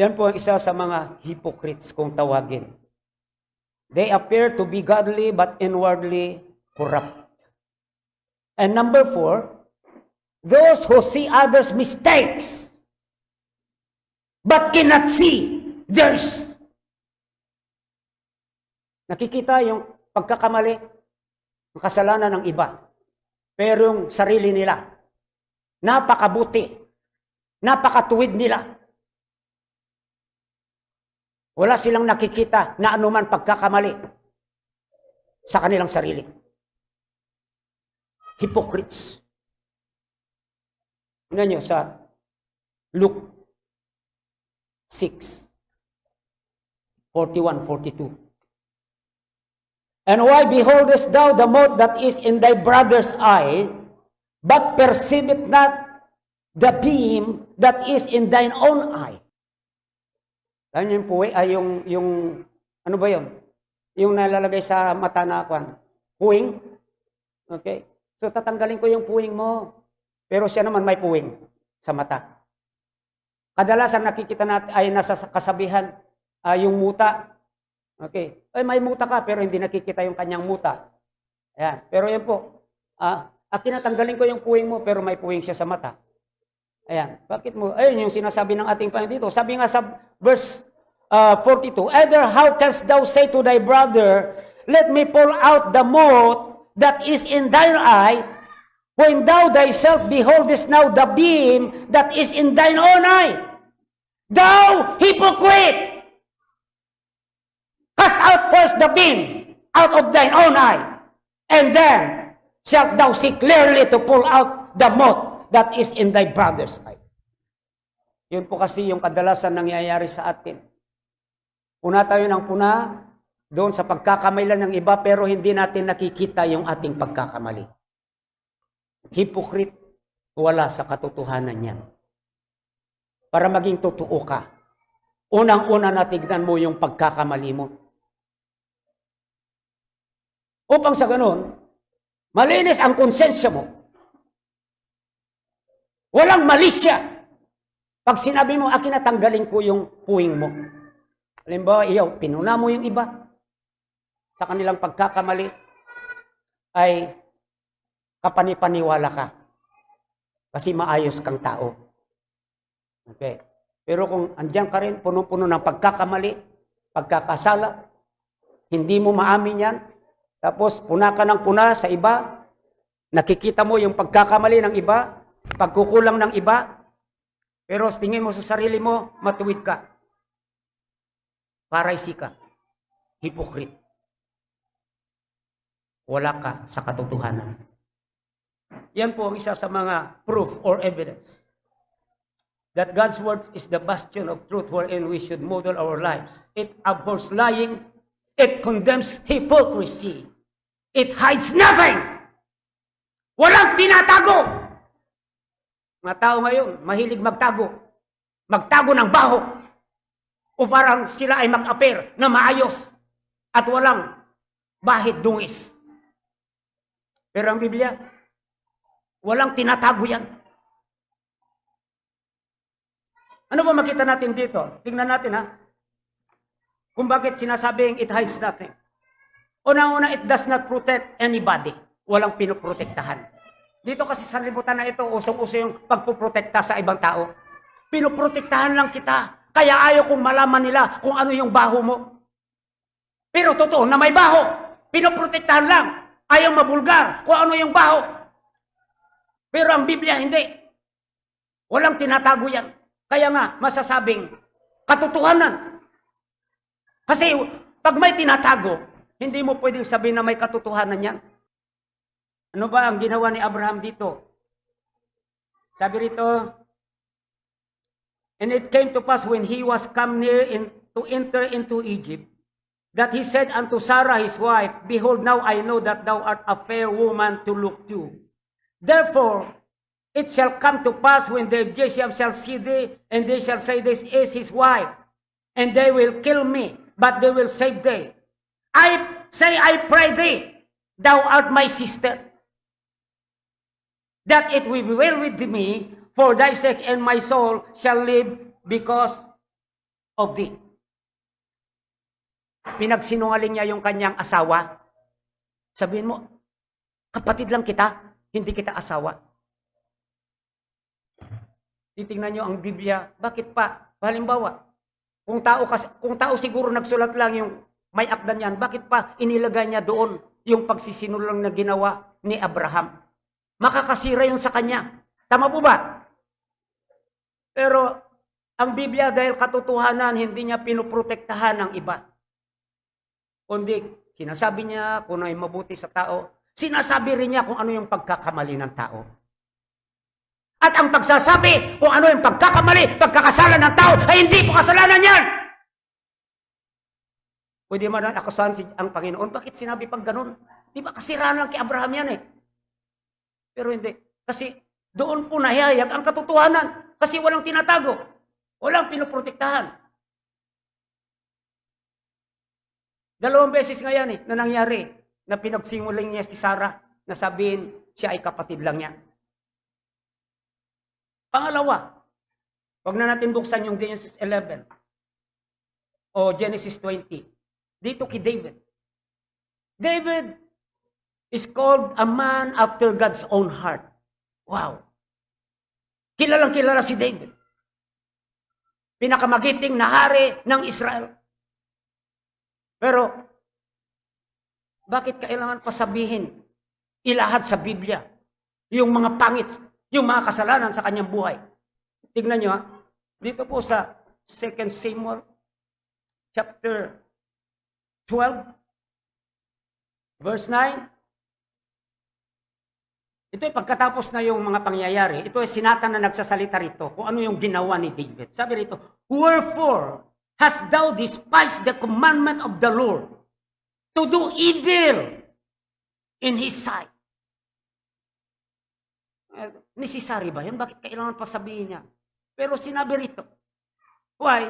Yan po ang isa sa mga hypocrites kung tawagin. They appear to be godly but inwardly corrupt. And number 4, those who see others' mistakes but cannot see theirs. Nakikita yung pagkakamali, ang kasalanan ng iba. Pero yung sarili nila, napakabuti, napakatuwid nila. Wala silang nakikita na anuman pagkakamali. sa kanilang sarili. Hypocrites. Tingnan nyo sa Luke 6:41-42. And why beholdest thou the mote that is in thy brother's eye, but perceiveth not the beam that is in thine own eye? Ayan yung puwi, yung ano ba yun? Yung nalalagay sa mata na kwan. Puwing. Okay? So tatanggalin ko yung puwing mo. Pero siya naman may puwing sa mata. Kadalasan nakikita natin ay nasa kasabihan yung muta. Okay. Ay may muta ka pero hindi nakikita yung kanyang muta. Ayan. Pero yan po. Kinatanggalin ko yung puwing mo pero may puwing siya sa mata. Ayan. Bakit mo? Ayun yung sinasabi ng ating Panginoon dito. Sabi nga sa verse 42, either how canst thou say to thy brother, let me pull out the mote that is in thine eye, when thou thyself beholdest now the beam that is in thine own eye? Thou hypocrite! Cast out first the beam out of thine own eye, and then shalt thou see clearly to pull out the mote that is in thy brother's eye. Yun po kasi yung kadalasan nangyayari sa atin. Puna tayo ng puna doon sa pagkakamailan ng iba pero hindi natin nakikita yung ating pagkakamali. Hypocrite, wala sa katotohanan yan. Para maging totoo ka, unang-una natignan mo yung pagkakamali mo. Upang sa ganun, malinis ang konsensya mo. Walang malisya. Pag sinabi mo, natanggalin ko yung puwing mo. Halimbawa, iyaw, pinuna mo yung iba sa kanilang pagkakamali, ay kapanipaniwala ka. Kasi maayos kang tao. Okay. Pero kung andyan ka rin, puno-puno ng pagkakamali, pagkakasala, hindi mo maamin yan, tapos puna ka ng puna sa iba, nakikita mo yung pagkakamali ng iba, pagkukulang ng iba, pero tingin mo sa sarili mo, matuwid ka. Paraisi ka. Hypocrite. Wala ka sa katotohanan. Yan po ang isa sa mga proof or evidence that God's word is the bastion of truth wherein we should model our lives. It abhors lying. It condemns hypocrisy. It hides nothing. Walang tinatago. Mga tao ngayon, mahilig magtago. Magtago ng baho. O parang sila ay mag-appear na maayos at walang bahid dungis. Pero ang Biblia, walang tinatago yan. Ano ba makita natin dito? Tingnan natin ha. Kung bakit sinasabing it hides nothing. Una-una, it does not protect anybody. Walang pinoprotektahan. Dito kasi sa libutan na ito, usong-uso yung pagpuprotekta sa ibang tao. Pinoprotektahan lang kita. Kaya ayaw kong malaman nila kung ano yung baho mo. Pero totoo na may baho. Pinoprotektahan lang. Ayaw mabulgar kung ano yung baho. Pero ang Biblia hindi. Walang tinatago yan. Kaya nga masasabing katotohanan. Kasi pag may tinatago, hindi mo pwedeng sabihin na may katotohanan yan. Ano ba ang ginawa ni Abraham dito? Sabi rito, and it came to pass when he was come near to enter into Egypt, that he said unto Sarah his wife, behold, now I know that thou art a fair woman to look to. Therefore, it shall come to pass when the Egyptians shall see thee, and they shall say, this is his wife, and they will kill me, but they will save thee. I pray thee, thou art my sister, that it will be well with me, for thy sake, and my soul shall live because of thee. Pinagsinungaling niya yung kanyang asawa. Sabihin mo, kapatid lang kita, hindi kita asawa. Titingnan nyo ang Biblia, bakit pa? Halimbawa, kung tao siguro nagsulat lang yung may akdan yan, bakit pa inilagay niya doon yung pagsisinungaling na ginawa ni Abraham? Makakasira yun sa kanya. Tama po ba? Pero ang Biblia dahil katotohanan, hindi niya pinoprotektahan ng iba. Kundi Sinasabi niya kung ano yung mabuti sa tao. Sinasabi rin niya kung ano yung pagkakamali ng tao. At ang pagsasabi kung ano yung pagkakamali, pagkakasalan ng tao, ay hindi po kasalanan yan! Pwede man akusahan ang Panginoon. Bakit sinabi pang ganun? Di ba kasiraan lang kay Abraham yan eh? Pero hindi. Kasi doon po nahihayag ang katotohanan. Kasi walang tinatago. Walang pinoprotektahan. 2 beses nga yan na nangyari na pinagsinguling niya si Sarah na sabihin siya ay kapatid lang niya. Pangalawa, wag na natin buksan yung Genesis 11 o Genesis 20. Dito kay David. David is called a man after God's own heart. Wow! Kilalang kilala si David. Pinakamagiting na hari ng Israel. Pero, bakit kailangan pa sabihin, ilahad sa Biblia, yung mga pangit, yung mga kasalanan sa kanyang buhay? Tignan nyo ha, dito po sa 2 Samuel, chapter 12, verse 9. Ito ay pagkatapos na yung mga pangyayari, ito ay sinatan na nagsasalita rito kung ano yung ginawa ni David. Sabi rito, wherefore, hast thou despised the commandment of the Lord to do evil in His sight? Necessary ba yan? Bakit kailangan pa sabihin niya? Pero sinabi rito. Why?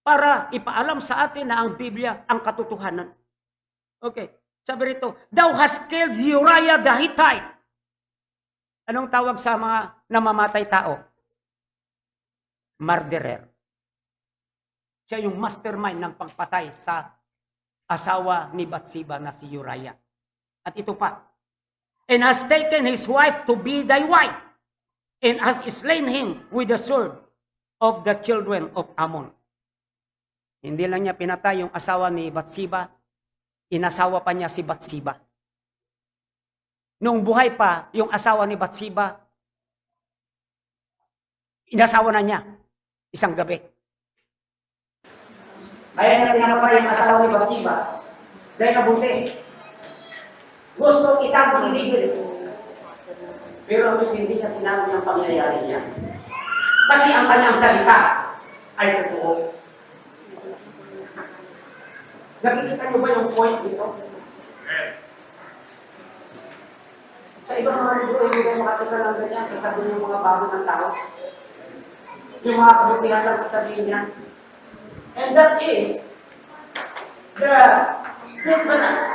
Para ipaalam sa atin na ang Biblia ang katotohanan. Okay. Sabi rito, thou hast killed Uriah the Hittite. Anong tawag sa mga namamatay tao? Murderer. Siya yung mastermind ng pagpatay sa asawa ni Bathsheba na si Uriah. At ito pa. And has taken his wife to be thy wife, and has slain him with the sword of the children of Ammon. Hindi lang niya pinatay yung asawa ni Bathsheba, inasawa pa niya si Bathsheba. Noong buhay pa, yung asawa ni Bathsheba, inasawa na niya isang gabi. Kaya na pinapatay ang asawa ni Bathsheba dahil nabuntis. Gusto itago ni David. Pero ang Diyos hindi niya tinago niyang pangyayari niya. Kasi ang kanyang salita ay totoo. Nakikita niyo ba yung point dito? Sa ibang mga libro, hindi kayo makakita ng ganyan, sasabihin yung mga bago ng tao. Yung mga kabutihan lang sasabihin niya. And that is the difference.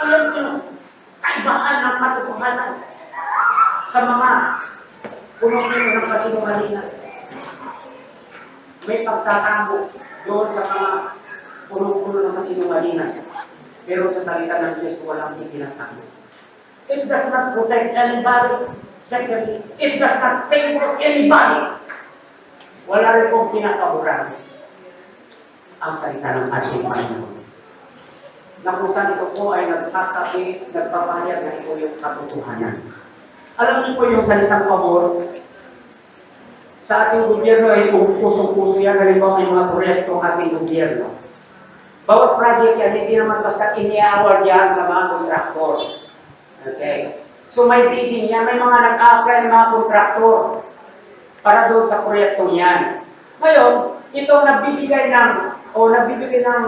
Alam niyo, kaibahan ng katotohanan sa mga punong-puno ng kasinungalingan. May pagtatago doon sa mga punong-puno ng kasinungalingan. Pero sa salita ng Diyos, walang itinatago. It does not protect anybody. Secondly, it does not favor anybody. Wala rin pong pinakaburan ang salita ng ating Panginoon. Na kung saan ito po ay nagsasabi, nagpapahayag na ito yung katotohanan. Alam niyo po yung salitang pabor, sa ating gobyerno ay pusong-puso yan, halimbawa may mga proyekto ng ating gobyerno. Bawat project yan, hindi naman basta ini-award yan sa mga kontraktor. Okay? So may bidding yan, may mga nag-apply ng mga kontraktor para doon sa proyekto yan. Ngayon, ito nagbibigay ng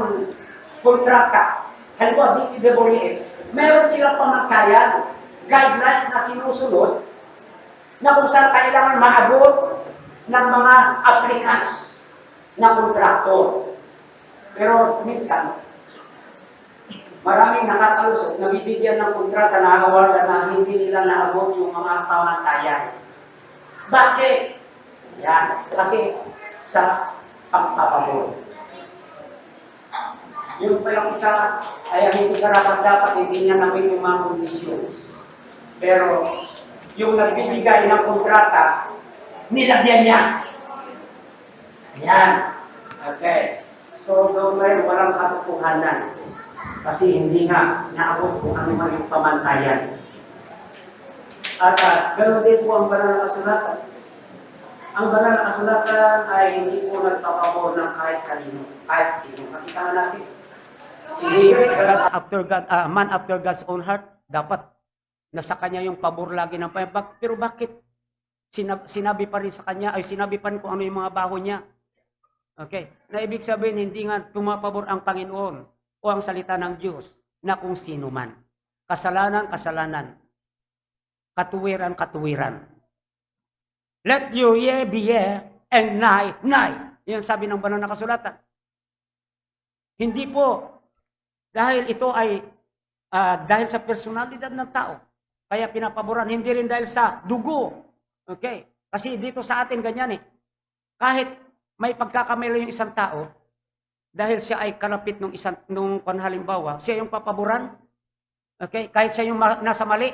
kontrakta. Halimbawa, DPWH, meron silang pamatayan, guidelines na sinusunod na kung saan kailangan maabot ng mga applicants na kontraktor. Pero minsan, maraming nakakalusot, nabibigyan ng kontrata na awarda na hindi nila naabot yung mga pamantayan. Bakit? Yan. Kasi sa pagpapabor. Yung pa yung isa ay hindi karapat-dapat, hindi niya namin yung mga conditions. Pero yung nagbibigay ng kontrata, nilagyan niya. Ayan. Okay. So, doon ngayon, walang katotohanan. Kasi hindi nga naabot kung ano man yung pamantayan. At ganoon din po ang banal na kasulatan. Ang banal na kasulatan ay hindi po nagpapabor ng kahit kanino, kahit sino. Makita nga natin. Si David, man after God's own heart, dapat nasa kanya yung pabor lagi ng Panginoon. Pero bakit? Sinabi pa rin sa kanya, ay sinabi pa rin kung ano yung mga baho niya. Okay. Na ibig sabihin, hindi nga tumapabor ang Panginoon o ang salita ng Diyos na kung sino man. Kasalanan, kasalanan. Katuwiran, katuwiran. Let your yea be yea and nay, nay. Yan sabi ng banal na kasulatan. Hindi po, dahil ito ay dahil sa personalidad ng tao, kaya pinapaboran. Hindi rin dahil sa dugo. Okay? Kasi dito sa atin ganyan eh. Kahit may pagkakamali yung isang tao, dahil siya ay kalapit nung halimbawa, siya yung papaboran. Okay? Kahit siya yung nasa mali.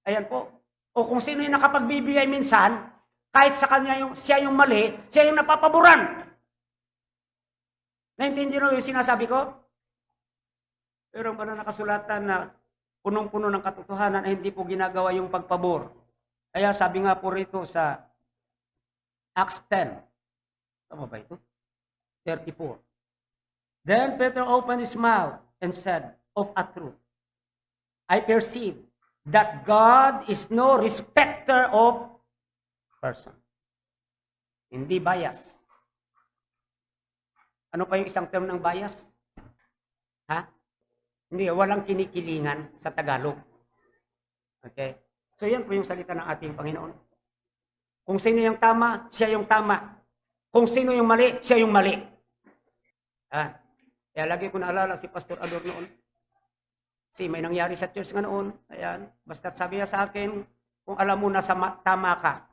Ayan po. O kung sino yung nakapagbibigay minsan, kahit sa kanya siya yung mali, siya yung napapaboran. Naintindihan mo yung sinasabi ko? Pero ang banal na kasulatan na punong-puno ng katotohanan ay hindi po ginagawa yung pagpabor. Kaya sabi nga po rito sa Acts 10, tama ba ito? 34. Then Peter opened his mouth and said, of a truth, I perceive that God is no respecter of person. Hindi bias. Ano pa yung isang term ng bias? Ha? Hindi, walang kinikilingan sa Tagalog. Okay? So yan po yung salita ng ating Panginoon. Kung sino yung tama, siya yung tama. Kung sino yung mali, siya yung mali. Kaya lagi ko naalala si Pastor Ador noon. Kasi may nangyari sa church nga noon. Ayan, basta't sabi niya sa akin, kung alam mo na tama ka,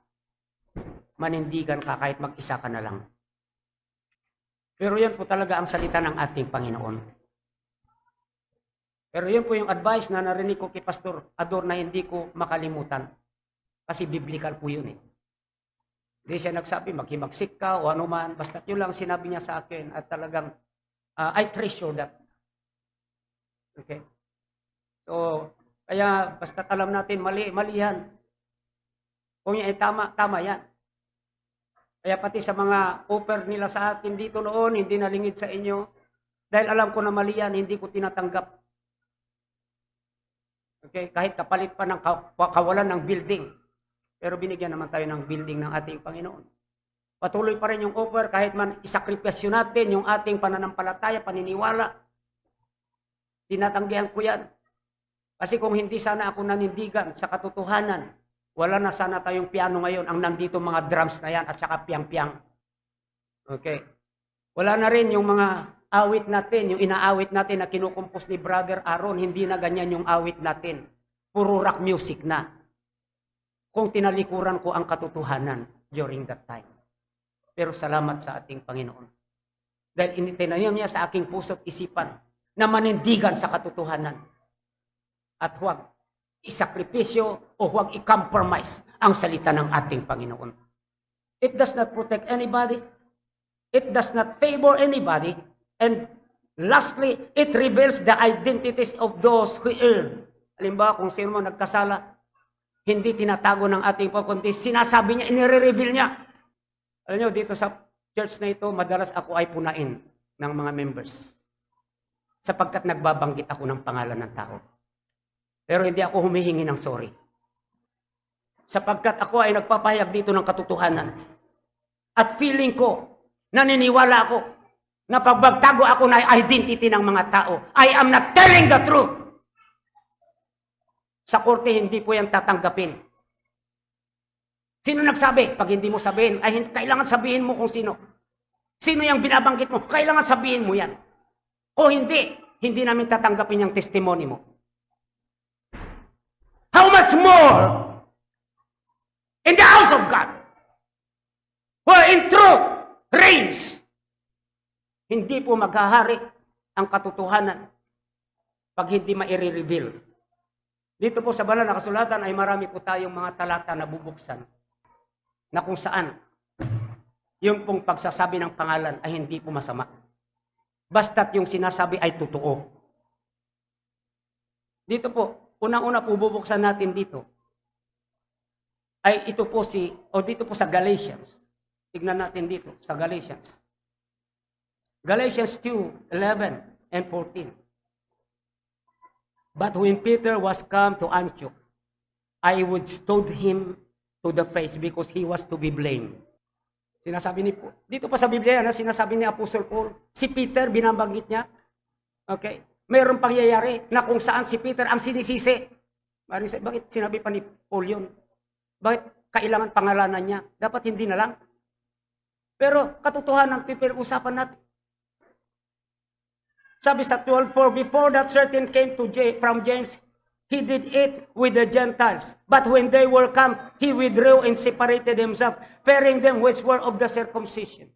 manindigan ka kahit mag-isa ka na lang. Pero yan po talaga ang salita ng ating Panginoon. Pero yan po yung advice na narinig ko kay Pastor Ador na hindi ko makalimutan. Kasi biblical po yun eh. Hindi siya nagsabi, maghimagsik ka o ano man. Basta't yun lang sinabi niya sa akin at talagang I treasure that. Okay? So, kaya basta't alam natin, mali yan. Kung yan ay tama, tama yan. Kaya pati sa mga offer nila sa atin dito noon, hindi nalingid sa inyo. Dahil alam ko na mali yan, hindi ko tinatanggap. Okay? Kahit kapalit pa ng kawalan ng building. Pero binigyan naman tayo ng building ng ating Panginoon. Patuloy pa rin yung offer kahit man isakripisyo natin yung ating pananampalataya, paniniwala. Tinatanggihan ko yan. Kasi kung hindi sana ako nanindigan sa katotohanan, wala na sana tayong piano ngayon, ang nandito mga drums na yan at saka piang-piang. Okay. Wala na rin yung mga awit natin, yung inaawit natin na kinukumpos ni Brother Aaron, hindi na ganyan yung awit natin. Puro rock music na. Kung tinalikuran ko ang katotohanan during that time. Pero salamat sa ating Panginoon. Dahil initinanim niya sa aking puso't isipan na manindigan sa katotohanan. At huwag isakripisyo o huwag i-compromise ang salita ng ating Panginoon. It does not protect anybody. It does not favor anybody. And lastly, it reveals the identities of those who err. Halimbawa, kung sino mo nagkasala, hindi tinatago ng ating Panginoon, kundi sinasabi niya, inire-reveal niya. Alam niyo, dito sa church na ito, madalas ako ay punain ng mga members. Sapagkat nagbabanggit ako ng pangalan ng tao. Pero hindi ako humihingi ng sorry. Sapagkat ako ay nagpapahayag dito ng katotohanan. At feeling ko, naniniwala ako, na pagbagtago ako na identity ng mga tao, I am not telling the truth. Sa korte, hindi po yan tatanggapin. Sino nagsabi? Pag hindi mo sabihin, ay kailangan sabihin mo kung sino. Sino yung binabanggit mo? Kailangan sabihin mo yan. O hindi, hindi namin tatanggapin yung testimony mo. How much more in the house of God, where in truth reigns, hindi po maghahari ang katotohanan pag hindi ma-i-reveal. Dito po sa banal na kasulatan ay marami po tayong mga talata na bubuksan na kung saan yung pong pagsasabi ng pangalan ay hindi po masama. Basta't yung sinasabi ay totoo. Dito po, unang-una po bubuksan natin dito ay ito po dito po sa Galatians. Tignan natin dito sa Galatians. Galatians 2:11 and 14. But when Peter was come to Antioch, I withstood him to the face because he was to be blamed. Sinasabi ni dito pa sa Biblia na sinasabi ni Apostle Paul, si Peter binabanggit niya. Okay? Mayroong pangyayari na kung saan si Peter ang sinisisi. Bakit sinabi pa ni Paul yun? Bakit kailangan pangalanan niya? Dapat hindi na lang. Pero katotohanan ng usapan natin. Sabi sa 12:4, before that certain came to from James, he did eat with the Gentiles. But when they were come, he withdrew and separated himself, fearing them which were of the circumcision.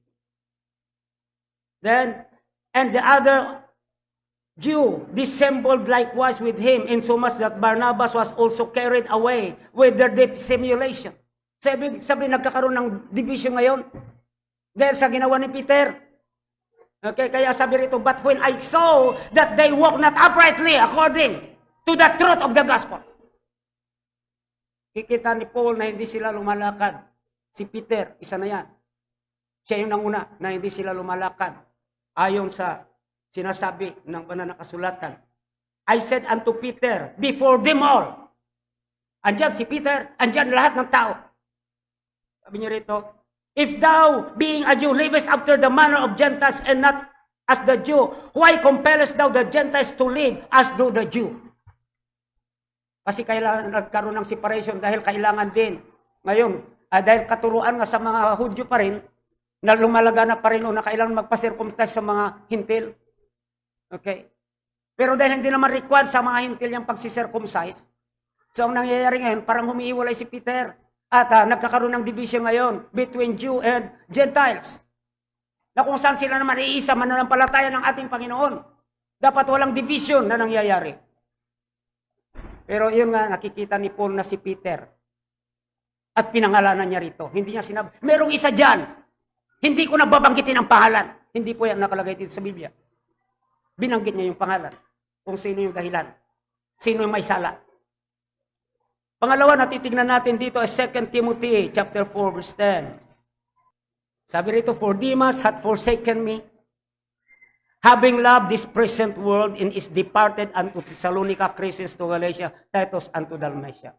Then, and the other Jew dissembled likewise with him, insomuch that Barnabas was also carried away with their dissimulation. Sabi nagkakaroon ng division ngayon dahil sa ginawa ni Peter. Okay, kaya sabi rito, but when I saw that they walk not uprightly according to the truth of the gospel. Kikita ni Paul na hindi sila lumalakad. Si Peter, isa na yan. Siya yung nanguna na hindi sila lumalakad. Ayon sa sinasabi ng banal na kasulatan. I said unto Peter, before them all. Andyan si Peter, andyan lahat ng tao. Sabi niya rito, if thou, being a Jew, livest after the manner of Gentiles and not as the Jew, why compellest thou the Gentiles to live as do the Jew? Kasi kailangan nagkaroon ng separation dahil kailangan din. Ngayon, dahil katuruan nga sa mga Hudyo pa rin, na lumalagana pa rin o na kailangan magpa-circumcise sa mga hintil. Okay? Pero dahil hindi naman required sa mga hintil yung pagsi-circumcise, so ang nangyayari ngayon, parang humiiwalay si Peter. At nagkakaroon ng division ngayon between Jew and Gentiles. Na kung saan sila naman iisa mananampalataya ng ating Panginoon. Dapat walang division na nangyayari. Pero yun nga, nakikita ni Paul na si Peter. At pinangalanan niya rito. Hindi niya sinabi, merong isa dyan. Hindi ko nababanggitin ang pangalan. Hindi po yan nakalagay dito sa Biblia. Binanggit niya yung pangalan. Kung sino yung dahilan. Sino yung may sala. Pangalawa, natitignan natin dito ay 2 Timothy chapter 4 verse 10. Sabi rito, for Demas hath forsaken me, having loved this present world, and is departed unto Thessalonica, Crescens to Galatia, Titus unto Dalmatia.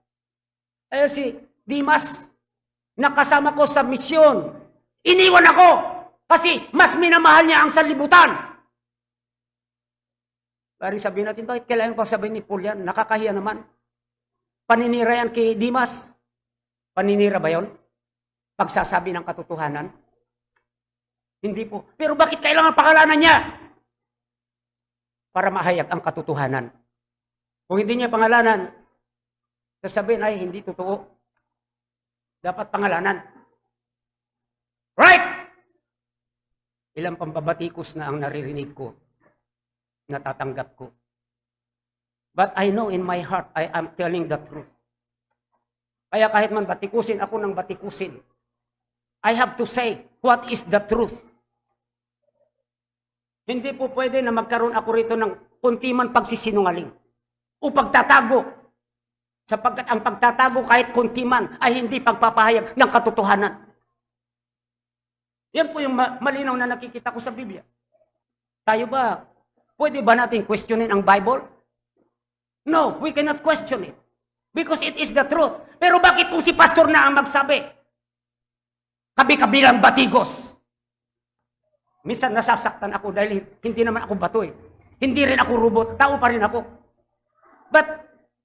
Ay si Demas, nakasama ko sa misyon. Iniwan ako kasi mas minamahal niya ang sanlibutan. Pari sabihin natin, bakit kailangan pa sabihin ni Paul yan? Nakakahiya naman. Paninira yan kay Demas. Paninira ba yun? Pagsasabi ng katotohanan? Hindi po. Pero bakit kailangan pakalanan niya? Para mahayag ang katotohanan. Kung hindi niya pangalanan, sasabihin ay hindi totoo. Dapat pangalanan. Right! Ilang pambabatikos na ang naririnig ko. Natatanggap ko. But I know in my heart, I am telling the truth. Kaya kahit man batikusin ako ng batikusin, I have to say, what is the truth? Hindi po pwede na magkaroon ako rito ng kuntiman pagsisinungaling o pagtatago. Sapagkat ang pagtatago kahit kuntiman ay hindi pagpapahayag ng katotohanan. Yan po yung malinaw na nakikita ko sa Biblia. Tayo ba, pwede ba natin questionin ang Bible? No, we cannot question it. Because it is the truth. Pero bakit kung si pastor na ang magsabi? Kabi-kabilang batigos. Minsan nasasaktan ako dahil hindi naman ako bato eh. Hindi rin ako robot. Tao pa rin ako. But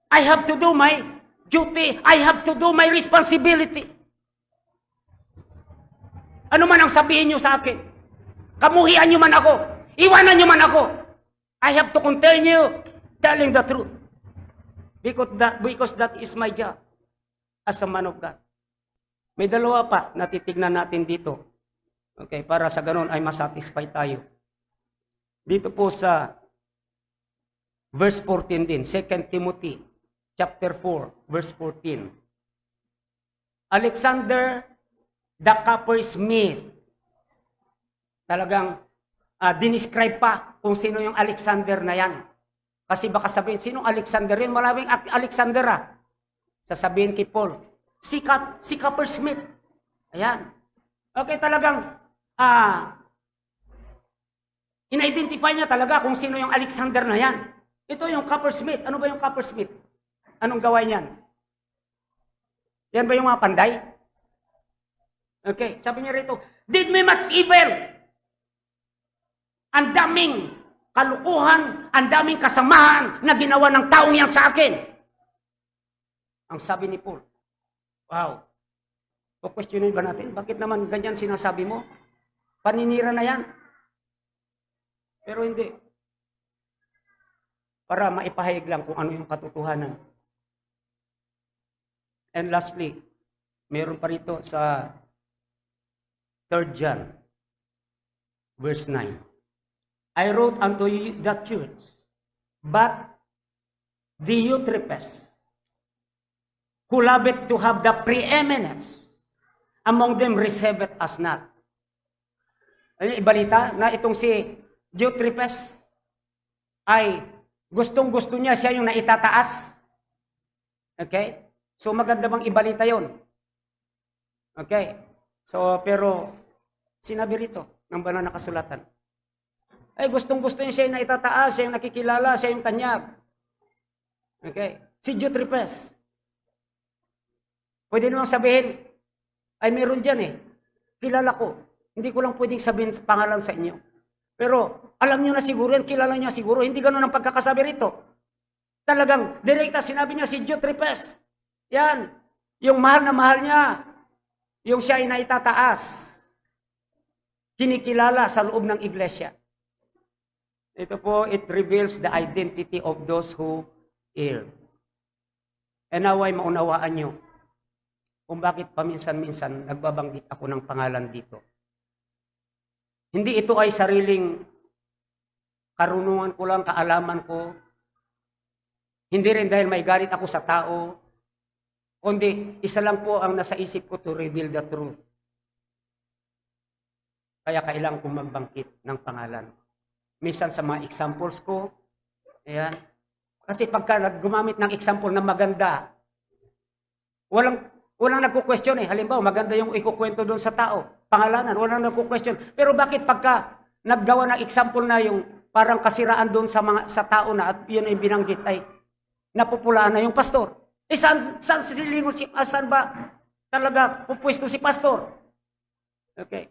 I have to do my duty. I have to do my responsibility. Ano man ang sabihin nyo sa akin? Kamuhian nyo man ako. Iwanan nyo man ako. I have to continue telling the truth. Because that is my job as a man of God. May dalawa pa na titignan natin dito. Okay, para sa ganun ay masatisfy tayo. Dito po sa verse 14 din, 2 Timothy chapter 4, verse 14. Alexander the coppersmith. Talagang dinescribe pa kung sino yung Alexander na yan. Kasi baka sabihin, sinong Alexander yun? Maraming Alexander ah. Sasabihin kay Paul, si coppersmith. Ayan. Okay, talagang in-identify niya talaga kung sino yung Alexander na yan. Ito yung coppersmith. Ano ba yung coppersmith? Anong gawain niyan? Yan ba yung mga panday? Okay, sabi niya rito, did me much evil. Ang daming kalukuhan, ang daming kasamahan na ginawa ng taong yan sa akin. Ang sabi ni Paul, wow, questionin ba natin? Bakit naman ganyan sinasabi mo? Paninira na yan. Pero hindi. Para maipahayag lang kung ano yung katotohanan. And lastly, meron pa rito sa 3 John, verse 9. I wrote unto you the church, but the Eutychus, who loveth to have the preeminence among them, receiveth us not. Ay, ibalita na itong si Eutychus ay gustong-gusto niya siya yung naitataas. Okay? So maganda bang ibalita yon? Okay? So, pero sinabi rito ng banal na kasulatan, ay gustong-gusto niya siya yung naitataas, siya yung nakikilala, siya yung tanyag. Okay? Si Eutychus. Pwede namang sabihin, ay meron dyan eh. Kilala ko. Hindi ko lang pwedeng sabihin pangalan sa inyo. Pero alam niyo na siguro yan, kilala niyo siguro. Hindi ganun ang pagkakasabi rito. Talagang direkta sinabi niya si Eutychus. Yan. Yung mahal na mahal niya. Yung siya ay naitataas. Kinikilala sa loob ng iglesia. Ito po, it reveals the identity of those who err. And naway maunawaan nyo kung bakit paminsan-minsan nagbabanggit ako ng pangalan dito. Hindi ito ay sariling karunungan ko lang, kaalaman ko. Hindi rin dahil may galit ako sa tao. Kundi isa lang po ang nasa isip ko to reveal the truth. Kaya kailangan kong magbangkit ng pangalan. Minsan sa mga examples ko, ayan. Kasi pagka gumamit ng example na maganda, walang nagko-question eh. Halimbawa, maganda yung ikukwento doon sa tao. Pangalanan, walang nagko-question. Pero bakit pagka naggawa ng example na yung parang kasiraan doon sa tao na at yun ay binanggit ay napupulaan na yung pastor? Eh saan sisilingon saan ba talaga pupwesto si pastor? Okay.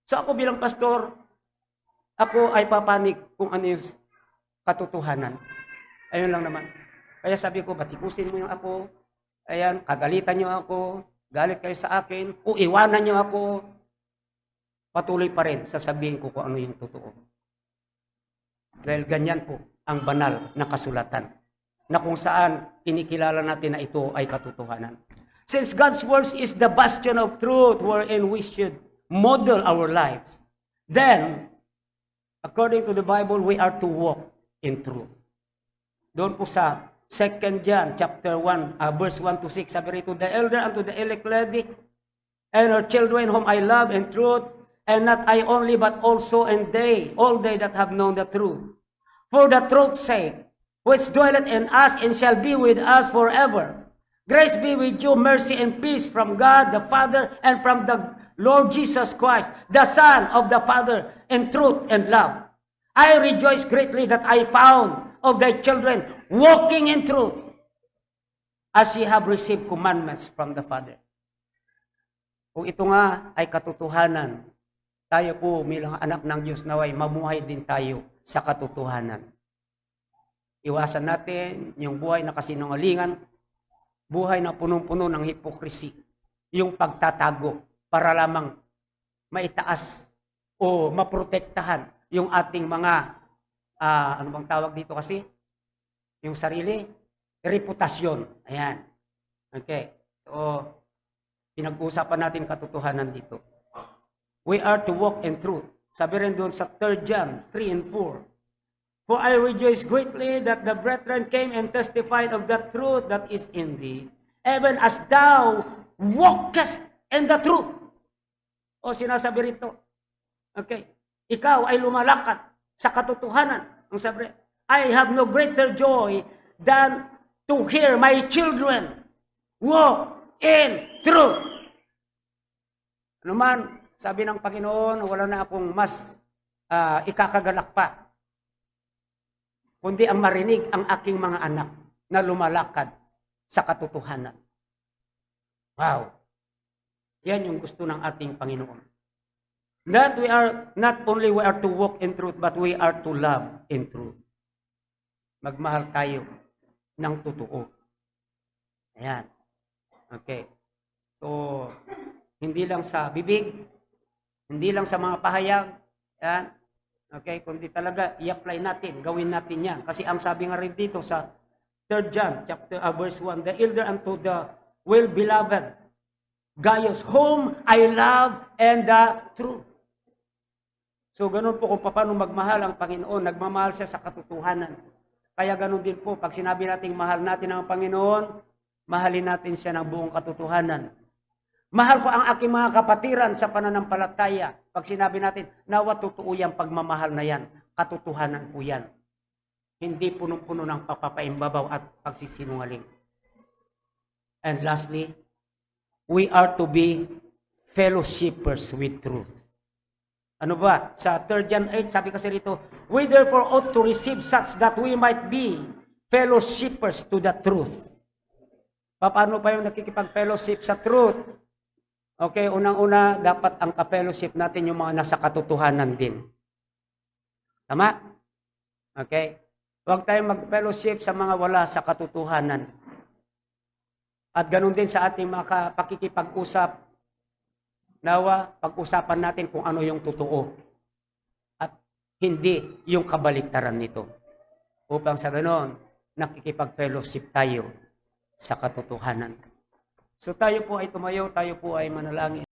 So ako bilang pastor, ako ay papanig kung ano yung katotohanan. Ayun lang naman. Kaya sabi ko, batikusin mo yung ako. Ayan, kagalitan nyo ako, galit kayo sa akin, o iwanan nyo ako, patuloy pa rin sasabihin ko kung ano yung totoo. Dahil ganyan po ang banal na kasulatan, na kung saan kinikilala natin na ito ay katotohanan. Since God's words is the bastion of truth wherein we should model our lives, then, according to the Bible, we are to walk in truth. Doon po sa 2 John chapter 1, verse 1 to 6, sabi rito, the elder unto the elect lady, and her children whom I love in truth, and not I only, but also and they, all they that have known the truth. For the truth's sake, which dwelleth in us, and shall be with us forever. Grace be with you, mercy and peace from God the Father, and from the Lord Jesus Christ, the Son of the Father, in truth and love. I rejoice greatly that I found of thy children walking in truth, as ye have received commandments from the Father. Kung ito nga ay katotohanan, tayo po bilang anak ng Diyos naway mamuhay din tayo sa katotohanan. Iwasan natin yung buhay na kasinungalingan, buhay na punong-puno ng hipokrisi, yung pagtatago para lamang maitaas o maprotektahan yung ating mga ano bang tawag dito kasi? Yung sarili, reputasyon. Ayan. Okay. So, pinag-uusapan natin katotohanan dito. We are to walk in truth. Sabi rin doon sa 3 John 3 and 4. For I rejoice greatly that the brethren came and testified of the truth that is in thee, even as thou walkest in the truth. O sinasabi rito. Okay. Ikaw ay lumalakad sa katotohanan. Ang sabi, I have no greater joy than to hear my children walk in truth. Ano man, sabi ng Panginoon, wala na akong mas ikakagalak pa. kundi ang marinig ang aking mga anak na lumalakad sa katotohanan. Wow! Yan yung gusto ng ating Panginoon. That we are, not only we are to walk in truth, but we are to love in truth. Magmahal tayo ng totoo. Ayan. Okay. So, hindi lang sa bibig, hindi lang sa mga pahayag, yan. Okay, kundi talaga i-apply natin, gawin natin yan. Kasi ang sabi nga rin dito sa 3 John verse 1, the elder unto the well-beloved Gaius, whom I love and the truth. So, ganun po kung paano magmahal ang Panginoon. Nagmamahal siya sa katotohanan. Kaya ganun din po, pag sinabi natin mahal natin ang Panginoon, mahalin natin siya ng buong katotohanan. Mahal ko ang aking mga kapatiran sa pananampalataya. Pag sinabi natin, nawa totoo yung pagmamahal na yan, katotohanan po yan. Hindi punong-puno ng papapaimbabaw at pagsisinungaling. And lastly, we are to be fellowshippers with truth. Ano ba? Sa 3 John 8, sabi kasi rito, we therefore ought to receive such that we might be fellowshippers to the truth. Paano pa yung nakikipag-fellowship sa truth? Okay, unang-una, dapat ang ka-fellowship natin yung mga nasa katotohanan din. Tama? Okay? Huwag tayong mag-fellowship sa mga wala sa katotohanan. At ganun din sa ating mga pakikipag-usap. Nawa, pag-usapan natin kung ano yung totoo. At hindi yung kabaliktaran nito. Upang sa ganun, nakikipag-fellowship tayo sa katotohanan. So tayo po ay tumayo, tayo po ay manalangin.